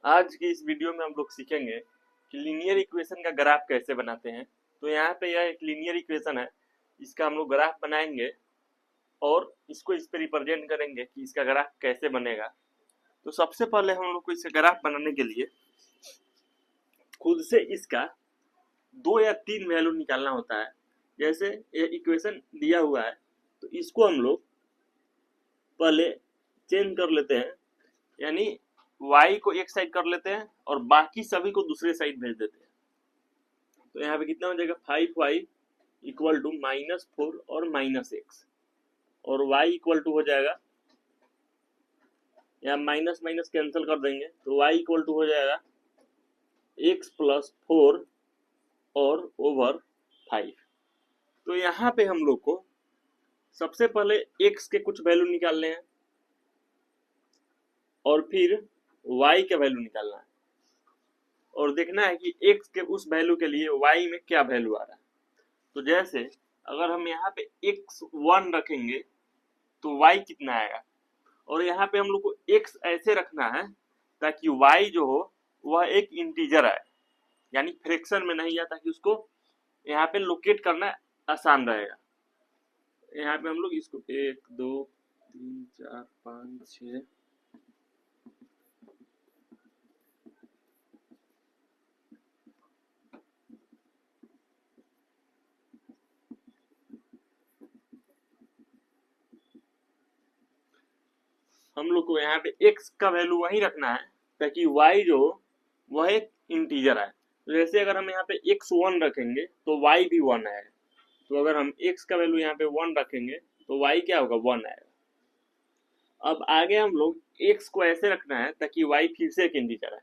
आज की इस वीडियो में हम लोग सीखेंगे कि लीनियर इक्वेशन का ग्राफ कैसे बनाते हैं। तो यहाँ पे यह एक लीनियर इक्वेशन है, इसका हम लोग ग्राफ बनाएंगे और इसको इस पे रिप्रेजेंट करेंगे कि इसका ग्राफ कैसे बनेगा। तो सबसे पहले हम लोग को इसका ग्राफ बनाने के लिए खुद से इसका 2 या 3 वैल्यू निकालना होता है। जैसे ये इक्वेशन दिया हुआ है तो इसको हम लोग पहले चेंज कर लेते हैं, यानी y को एक साइड कर लेते हैं और बाकी सभी को दूसरे साइड भेज देते हैं। तो यहाँ पे कितना हो जाएगा 5y इक्वल टू -4 और -x, और y इक्वल टू हो जाएगा, यहाँ माइनस माइनस कैंसिल कर देंगे तो y इक्वल टू हो जाएगा x + 4 और ओवर 5। तो यहाँ पे हम लोग को सबसे पहले x के कुछ वैल्यू निकालने हैं और फिर y के वैल्यू निकालना है और देखना है कि x के उस वैल्यू के लिए y में क्या वैल्यू आ रहा है। तो जैसे अगर हम यहाँ पे x1 रखेंगे तो y कितना आएगा, और यहाँ पे हम लोग को x ऐसे रखना है ताकि y जो हो वह एक इंटीजर आए, यानी फ्रैक्शन में नहीं, या ताकि उसको यहाँ पे लोकेट करना आसान रहेगा। यहाँ पे हम लोग इसको 1 2 3 4 5 6 हम लोग को यहाँ पे x का वैल्यू वही रखना है ताकि y जो वह एक इंटीजर आए। तो जैसे अगर हम यहाँ पे x1 रखेंगे तो y भी 1 आएगा। तो अगर हम x का वैल्यू यहाँ पे 1 रखेंगे तो y क्या होगा 1 आएगा। अब आगे हम लोग x को ऐसे रखना है ताकि y फिर से एक इंटीजर आए।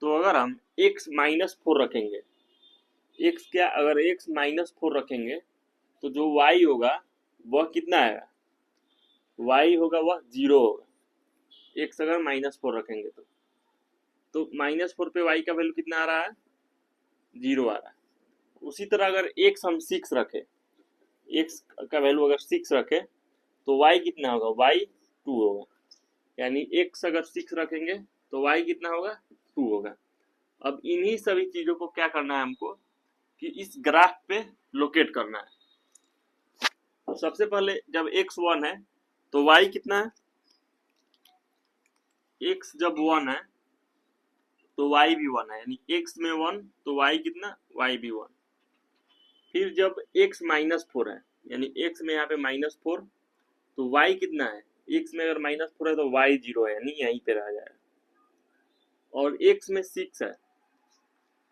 तो अगर हम x -4 रखेंगे, x क्या, अगर x -4 रखेंगे तो जो y होगा वह कितना आएगा, y होगा वह 0 होगा। x अगर -4 रखेंगे तो -4 पे y का वैल्यू कितना आ रहा है, 0 आ रहा है। उसी तरह अगर x हम 6 रखें, x का वैल्यू अगर 6 रखें तो y कितना होगा, y 2 होगा। यानी x अगर 6 रखेंगे तो y कितना होगा, 2 होगा। अब इन्हीं सभी चीजों को क्या करना है हमको कि इस ग्राफ पे लोकेट करना है। तो सबसे पहले जब x 1 है तो y कितना है, x जब 1 है तो y भी 1 है, यानी x में 1 तो y कितना, y भी 1। फिर जब x -4 है, यानी x में यहाँ पे -4 तो y कितना है, x में अगर -4 है तो y 0 है, यानी यहीं पे रह जाएगा। और x में 6 है,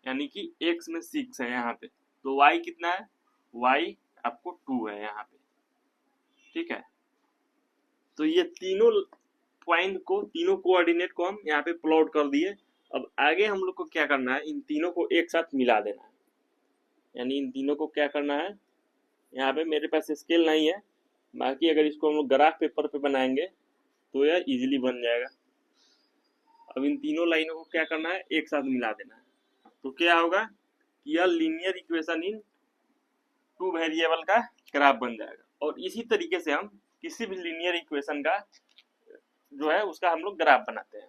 यानी कि x में 6 है यहाँ पे, तो y कितना है, y आपको 2 है यहाँ पे। ठीक है, तो ये तीनों पॉइंट को, तीनों कोऑर्डिनेट को हम यहाँ पे प्लॉट कर दिए। अब आगे हम लोग को क्या करना है, इन तीनों को एक साथ मिला देना है। यानी इन तीनों को क्या करना है, यहाँ पे मेरे पास स्केल नहीं है, बाकी अगर इसको हम लोग ग्राफ पेपर पे बनाएंगे तो यह इजीली बन जाएगा। अब इन तीनों लाइनों को क्या करना है, एक साथ मिला देना है। तो क्या होगा कि यह लीनियर इक्वेशन इन 2 वेरिएबल का ग्राफ बन जाएगा। और इसी तरीके से हम किसी भी लीनियर इक्वेशन का जो है उसका हम लोग ग्राफ बनाते हैं।